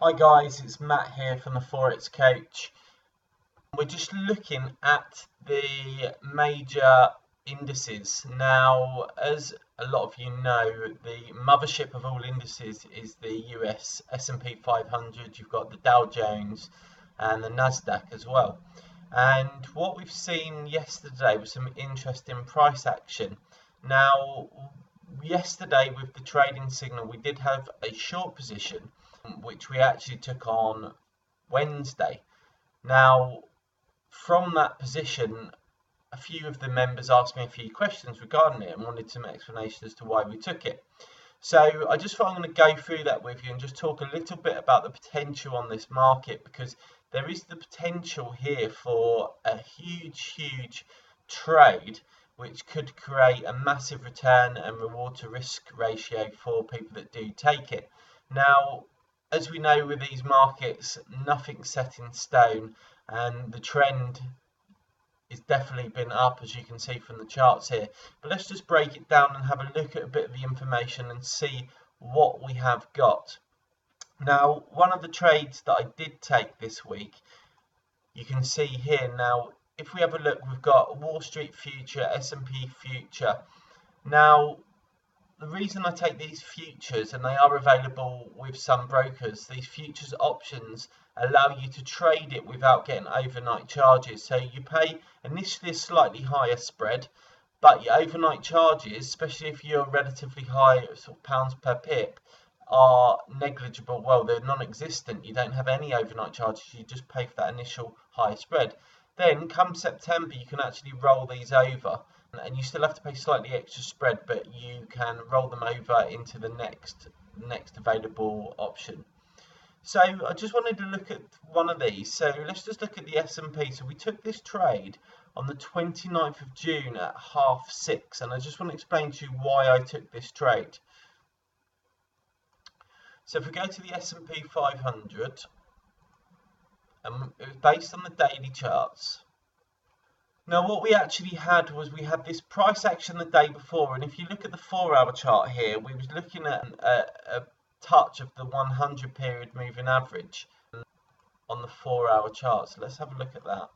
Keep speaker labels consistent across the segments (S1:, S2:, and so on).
S1: Hi guys, it's Matt here from the Forex Coach. We're just looking at the major indices. Now, as a lot of you know, the mothership of all indices is the US S&P 500. You've got the Dow Jones and the Nasdaq as well. And what we've seen yesterday was some interesting price action. Now, yesterday with the trading signal, we did have a short position which we actually took on Wednesday. Now, from that position, a few of the members asked me a few questions regarding it and wanted some explanation as to why we took it. So I just thought I'm going to go through that with you and just talk a little bit about the potential on this market, because there is the potential here for a huge trade which could create a massive return and reward to risk ratio for people that do take it. Now, as we know with these markets, nothing's set in stone, and the trend has definitely been up, as you can see from the charts here. But let's just break it down and have a look at a bit of the information and see what we have got. Now, one of the trades that I did take this week, you can see here. Now, if we have a look, we've got Wall Street future, S&P future. Now, the reason I take these futures, and they are available with some brokers, these futures options allow you to trade it without getting overnight charges. So you pay initially a slightly higher spread, but your overnight charges, especially if you're relatively high sort of pounds per pip, are negligible. Well, they're non-existent. You don't have any overnight charges. You just pay for that initial higher spread. Then come September, you can actually roll these over, and you still have to pay slightly extra spread, but you can roll them over into the next available option. So I just wanted to look at one of these. So let's just look at the S&P. So we took this trade on the 29th of June at 6:30, and I just want to explain to you why I took this trade. So if we go to the S&P 500, and it was based on the daily charts. Now, what we actually had was we had this price action the day before, and if you look at the 4-hour chart here, we was looking at a touch of the 100 period moving average on the 4-hour chart. So let's have a look at that.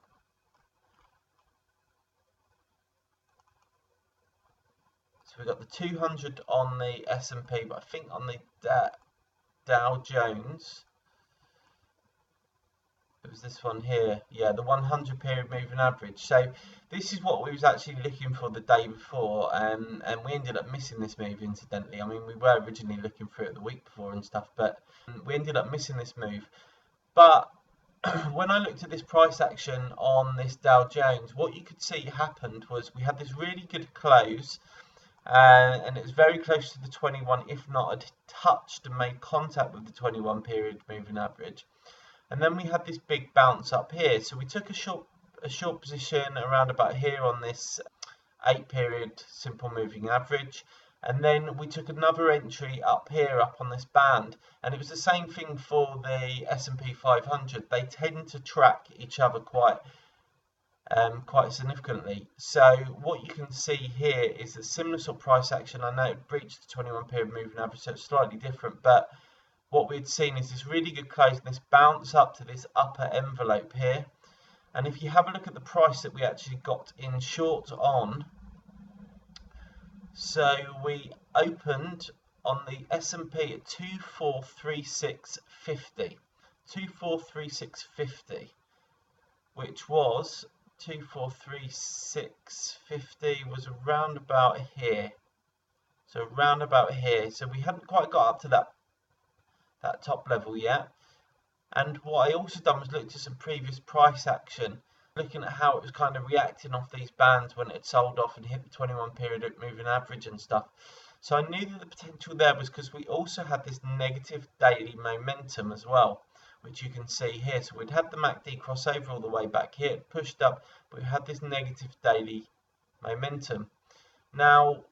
S1: So we've got the 200 on the S&P, but I think on the Dow Jones, it was this one here, yeah, the 100 period moving average. So this is what we was actually looking for the day before, and we ended up missing this move, incidentally. I mean, we were originally looking for it the week before and stuff, but we ended up missing this move. But when I looked at this price action on this Dow Jones, what you could see happened was we had this really good close, and it was very close to the 21, if not had touched and made contact with the 21 period moving average. And then we had this big bounce up here. So we took a short position around about here on this 8 period simple moving average. And then we took another entry up here, up on this band. And it was the same thing for the S&P 500. They tend to track each other quite significantly. So what you can see here is a similar sort of price action. I know it breached the 21 period moving average, so it's slightly different, but what we'd seen is this really good close and this bounce up to this upper envelope here. And if you have a look at the price that we actually got in short on, so we opened on the S&P at 2436.50, 2436.50, which was 2436.50 was around about here. So around about here. So we hadn't quite got up to that top level yet. And what I also done was looked at some previous price action, looking at how it was kind of reacting off these bands when it sold off and hit the 21 period moving average and stuff. So I knew that the potential there was because we also had this negative daily momentum as well, which you can see here. So we'd had the MACD crossover all the way back here, it pushed up, but we had this negative daily momentum. Now,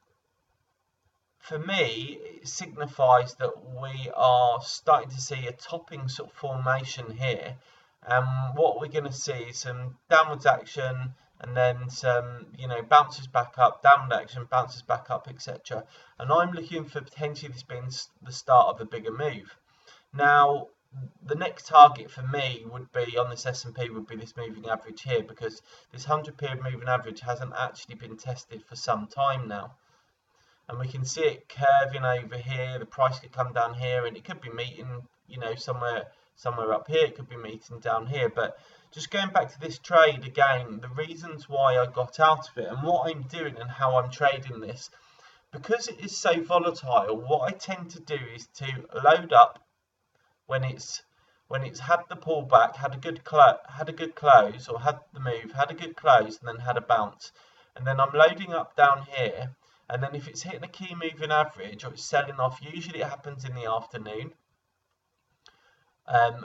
S1: for me, it signifies that we are starting to see a topping sort of formation here. And what we're going to see is some downwards action, and then some, bounces back up, downward action, bounces back up, etc. And I'm looking for potentially this being the start of a bigger move. Now, the next target for me would be on this S&P would be this moving average here, because this 100 period moving average hasn't actually been tested for some time now. And we can see it curving over here. The price could come down here, and it could be meeting, you know, somewhere up here. It could be meeting down here. But just going back to this trade again, the reasons why I got out of it and what I'm doing and how I'm trading this, because it is so volatile, what I tend to do is to load up when it's had the pullback, had a good close, or had the move, had a good close, and then had a bounce, and then I'm loading up down here. And then if it's hitting a key moving average or it's selling off, usually it happens in the afternoon,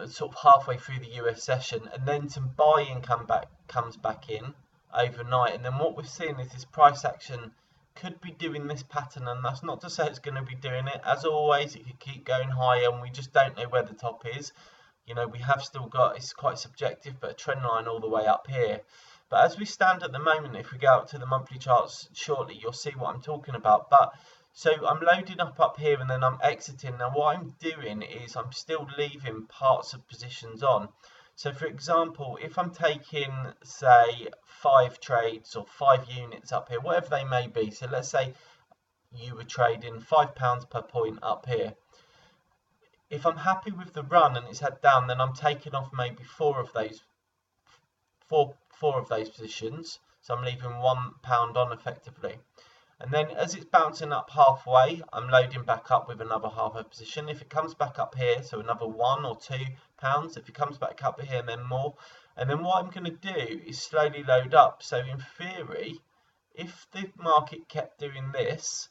S1: sort of halfway through the US session, and then some buying comes back in overnight. And then what we're seeing is this price action could be doing this pattern, and that's not to say it's going to be doing it. As always, it could keep going higher, and we just don't know where the top is. You know, we have still got, it's quite subjective, but a trend line all the way up here. But as we stand at the moment, if we go out to the monthly charts shortly, you'll see what I'm talking about. But so I'm loading up here, and then I'm exiting. Now what I'm doing is I'm still leaving parts of positions on. So for example, if I'm taking, say, 5 trades or 5 units up here, whatever they may be. So let's say you were trading £5 per point up here. If I'm happy with the run and it's head down, then I'm taking off maybe four of those positions, so I'm leaving £1 on effectively. And then as it's bouncing up halfway, I'm loading back up with another half a position. If it comes back up here, so another £1 or £2. If it comes back up here, and then more. And then what I'm going to do is slowly load up. So in theory, if the market kept doing this,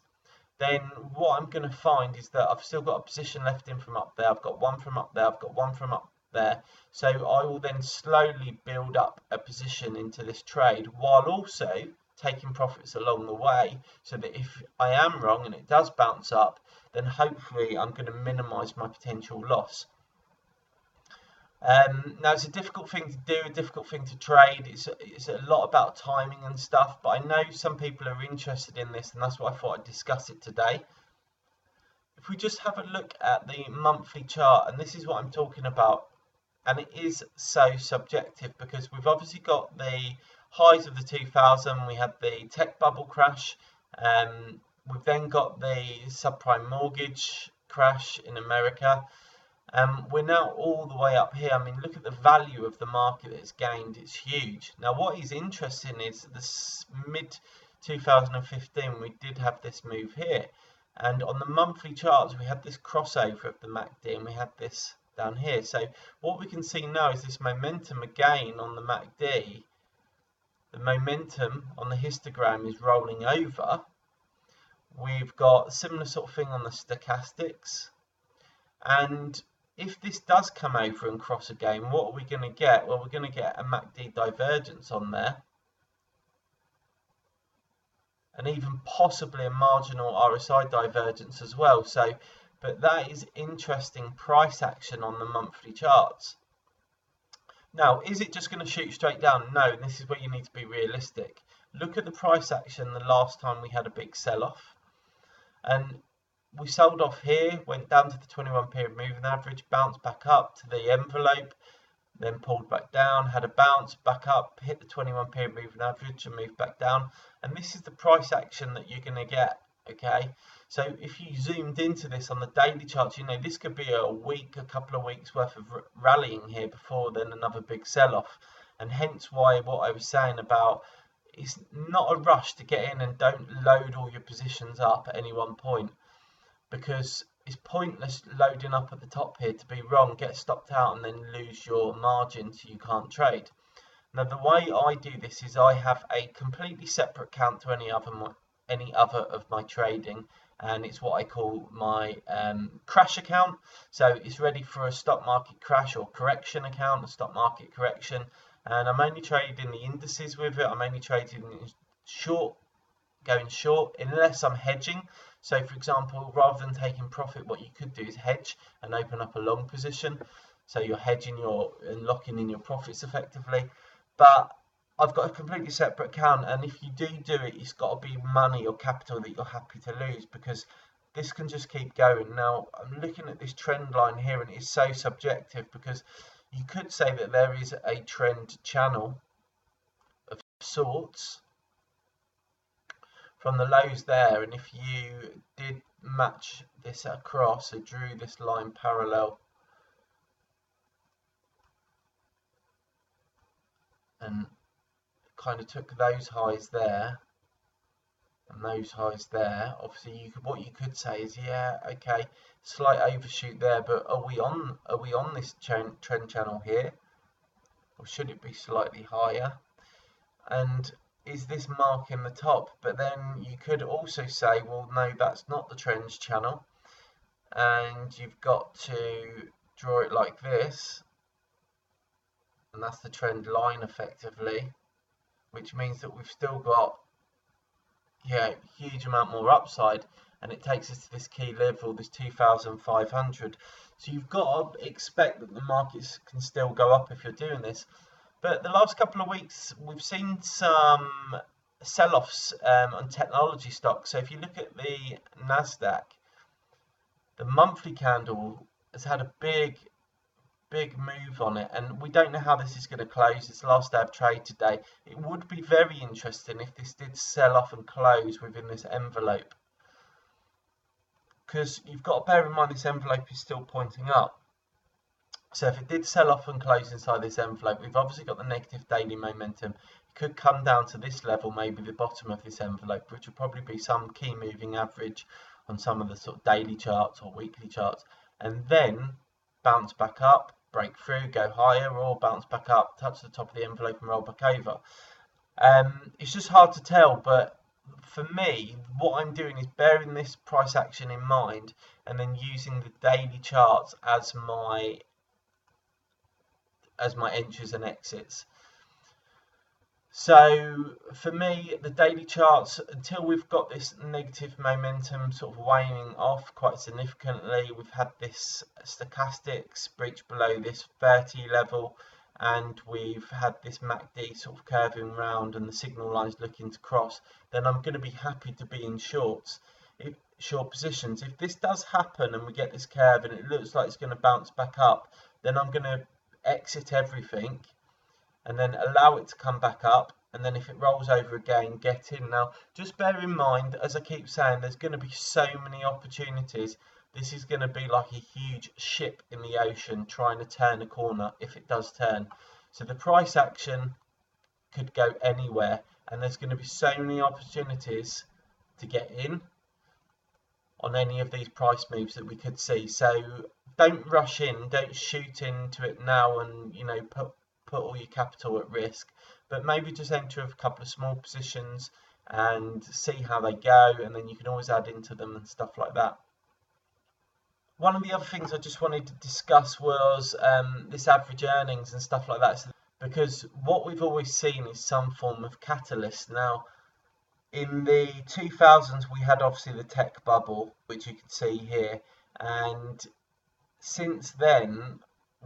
S1: then what I'm going to find is that I've still got a position left in from up there. I've got one from up there. I've got one from up there. So I will then slowly build up a position into this trade, while also taking profits along the way, so that if I am wrong and it does bounce up, then hopefully I'm going to minimize my potential loss. Now it's a difficult thing to do, a difficult thing to trade. It's a lot about timing and stuff, but I know some people are interested in this, and that's why I thought I'd discuss it today. If we just have a look at the monthly chart, and this is what I'm talking about, and it is so subjective, because we've obviously got the highs of the 2000, we had the tech bubble crash, we've then got the subprime mortgage crash in America. We're now all the way up here. I mean, look at the value of the market that's gained. It's huge. Now, what is interesting is this mid 2015, we did have this move here. And on the monthly charts, we had this crossover of the MACD, and we had this down here. So what we can see now is this momentum again on the MACD. The momentum on the histogram is rolling over. We've got a similar sort of thing on the stochastics. And if this does come over and cross again, what are we going to get? Well, we're going to get a MACD divergence on there, and even possibly a marginal RSI divergence as well. So, but that is interesting price action on the monthly charts. Now, is it just going to shoot straight down? No, and this is where you need to be realistic. Look at the price action the last time we had a big sell-off, and we sold off here, went down to the 21 period moving average, bounced back up to the envelope, then pulled back down, had a bounce, back up, hit the 21 period moving average and moved back down. And this is the price action that you're going to get, okay? So if you zoomed into this on the daily charts, you know, this could be a week, a couple of weeks worth of rallying here before then another big sell-off. And hence why what I was saying about it's not a rush to get in, and don't load all your positions up at any one point, because it's pointless loading up at the top here to be wrong, get stopped out, and then lose your margin so you can't trade. Now, the way I do this is I have a completely separate account to any other of my trading, and it's what I call my crash account. So it's ready for a stock market crash or correction account, a stock market correction, and I'm only trading the indices with it. I'm only trading short, going short, unless I'm hedging. So for example, rather than taking profit, what you could do is hedge and open up a long position. So you're hedging and locking in your profits effectively. But I've got a completely separate account, and if you do it, it's got to be money or capital that you're happy to lose, because this can just keep going. Now, I'm looking at this trend line here, and it's so subjective because you could say that there is a trend channel of sorts from the lows there, and if you did match this across, so drew this line parallel and kind of took those highs there and those highs there, obviously what you could say is, yeah, okay, slight overshoot there, but are we on this trend channel here, or should it be slightly higher? And is this marking the top? But then you could also say, well, no, that's not the trends channel, and you've got to draw it like this, and that's the trend line effectively, which means that we've still got, yeah, huge amount more upside, and it takes us to this key level, this 2,500. So you've got to expect that the markets can still go up if you're doing this. But the last couple of weeks, we've seen some sell-offs on technology stocks. So if you look at the Nasdaq, the monthly candle has had a big move on it, and we don't know how this is going to close. It's the last day of trade today. It would be very interesting if this did sell off and close within this envelope, because you've got to bear in mind this envelope is still pointing up. So if it did sell off and close inside this envelope, we've obviously got the negative daily momentum. It could come down to this level, maybe the bottom of this envelope, which would probably be some key moving average on some of the sort of daily charts or weekly charts, and then bounce back up, break through, go higher, or bounce back up, touch the top of the envelope and roll back over. It's just hard to tell, but for me, what I'm doing is bearing this price action in mind and then using the daily charts as my entries and exits. So for me, the daily charts, until we've got this negative momentum sort of waning off quite significantly, we've had this stochastics breach below this 30 level, and we've had this MACD sort of curving round and the signal lines looking to cross, then I'm going to be happy to be in short positions. If this does happen and we get this curve and it looks like it's going to bounce back up, then I'm going to exit everything and then allow it to come back up, and then if it rolls over again, get in. Now, just bear in mind, as I keep saying, there's going to be so many opportunities. This is going to be like a huge ship in the ocean trying to turn a corner, if it does turn. So the price action could go anywhere, and there's going to be so many opportunities to get in on any of these price moves that we could see. So don't rush in, don't shoot into it now and, you know, put all your capital at risk, but maybe just enter a couple of small positions and see how they go, and then you can always add into them and stuff like that. One of the other things I just wanted to discuss was this average earnings and stuff like that, because what we've always seen is some form of catalyst. Now, in the 2000s, we had obviously the tech bubble, which you can see here, and since then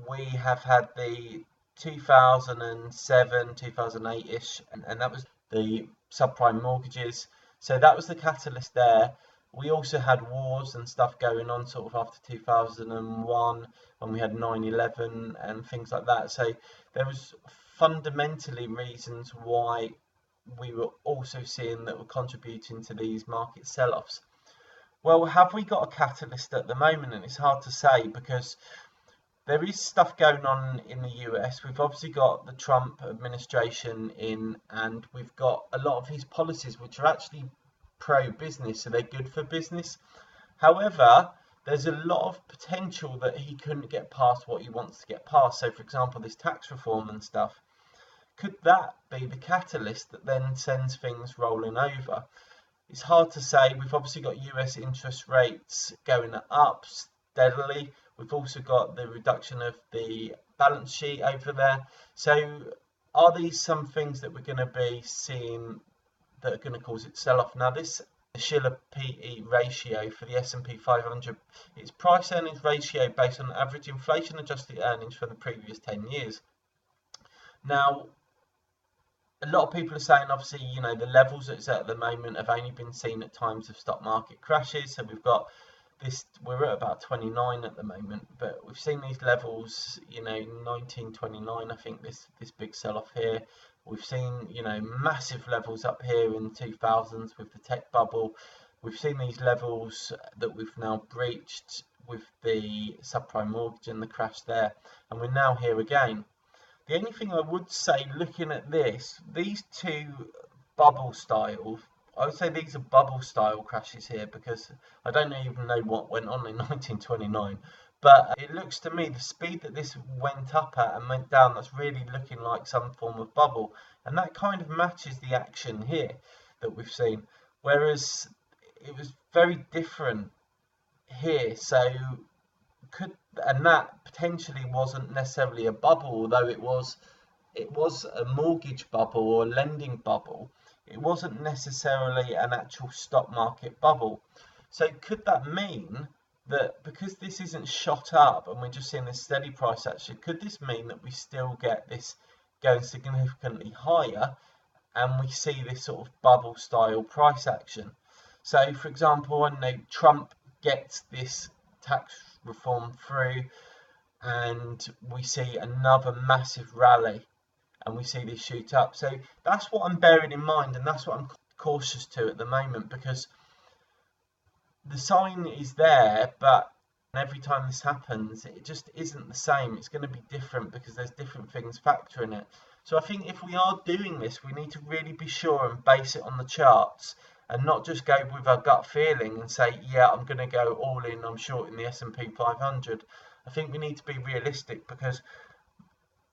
S1: we have had the 2007, 2008-ish, and that was the subprime mortgages. So that was the catalyst there. We also had wars and stuff going on sort of after 2001 when we had 9/11 and things like that. So there was fundamentally reasons why we were also seeing that were contributing to these market sell-offs. Well, have we got a catalyst at the moment? And it's hard to say, because there is stuff going on in the US. We've obviously got the Trump administration in, and we've got a lot of his policies which are actually pro-business, so they're good for business. However, there's a lot of potential that he couldn't get past what he wants to get past. So, for example, this tax reform and stuff. Could that be the catalyst that then sends things rolling over? It's hard to say. We've obviously got US interest rates going up steadily. We've also got the reduction of the balance sheet over there. So are these some things that we're going to be seeing that are going to cause it sell-off? Now, this Shiller PE ratio for the S&P 500, it's price earnings ratio based on average inflation adjusted earnings for the previous 10 years. Now, a lot of people are saying, obviously, you know, the levels that it's at the moment have only been seen at times of stock market crashes. So we've got this, we're at about 29 at the moment, but we've seen these levels, you know, 1929, I think this big sell-off here. We've seen, you know, massive levels up here in the 2000s with the tech bubble. We've seen these levels that we've now breached with the subprime mortgage and the crash there, and we're now here again. The only thing I would say, looking at this, these two bubble styles, I would say these are bubble style crashes here, because I don't even know what went on in 1929. But it looks to me, the speed that this went up at and went down, that's really looking like some form of bubble. And that kind of matches the action here that we've seen. Whereas it was very different here. So and that potentially wasn't necessarily a bubble, although it was a mortgage bubble or a lending bubble. It wasn't necessarily an actual stock market bubble. So could that mean that because this isn't shot up and we're just seeing this steady price action, could this mean that we still get this going significantly higher and we see this sort of bubble style price action? So for example, I know Trump gets this tax reform through and we see another massive rally and we see this shoot up. So that's what I'm bearing in mind, and that's what I'm cautious to at the moment, because the sign is there, but every time this happens, it just isn't the same. It's going to be different because there's different things factoring it. So I think if we are doing this, we need to really be sure and base it on the charts and not just go with our gut feeling and say, yeah, I'm going to go all in, I'm shorting the S&P 500. I think we need to be realistic, because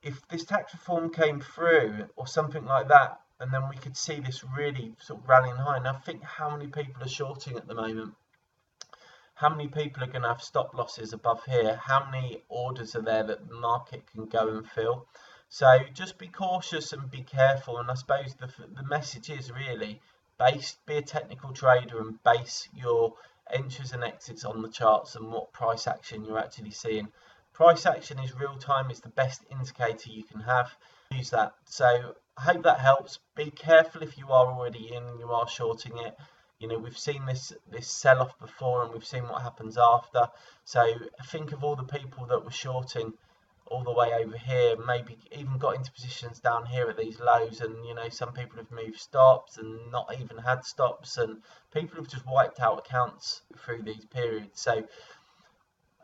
S1: if this tax reform came through or something like that, and then we could see this really sort of rallying high, and I think how many people are shorting at the moment? How many people are going to have stop losses above here? How many orders are there that the market can go and fill? So just be cautious and be careful. And I suppose the message is really be a technical trader and base your entries and exits on the charts and what price action you're actually seeing. Price action is real time. It's the best indicator you can have. Use that. So I hope that helps. Be careful if you are already in and you are shorting it. You know, we've seen this sell-off before and we've seen what happens after. So think of all the people that were shorting all the way over here, maybe even got into positions down here at these lows, and you know, some people have moved stops and not even had stops, and people have just wiped out accounts through these periods. So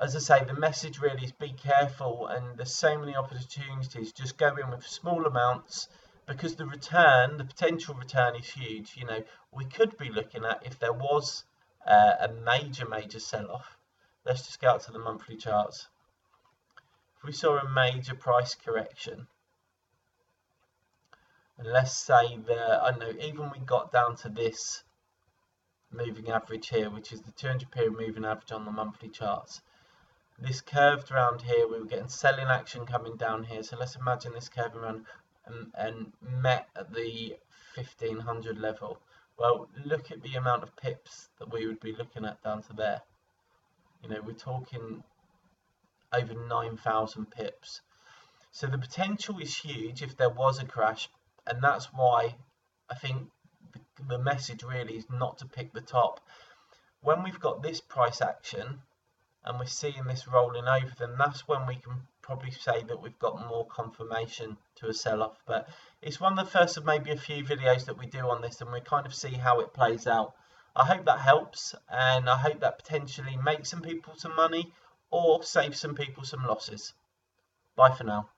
S1: as I say, the message really is be careful, and there's so many opportunities. Just go in with small amounts, because the potential return is huge. You know, we could be looking at, if there was a major sell-off, let's just go out to the monthly charts. If we saw a major price correction, and let's say that, I don't know, even we got down to this moving average here, which is the 200 period moving average on the monthly charts. This curved around here, we were getting selling action coming down here. So let's imagine this curving around and met at the 1500 level. Well, look at the amount of pips that we would be looking at down to there. You know, we're talking over 9,000 pips. So the potential is huge if there was a crash, and that's why I think the message really is not to pick the top. When we've got this price action and we're seeing this rolling over, then that's when we can probably say that we've got more confirmation to a sell-off. But it's one of the first of maybe a few videos that we do on this, and we kind of see how it plays out. I hope that helps, and I hope that potentially makes some people some money or save some people some losses. Bye for now.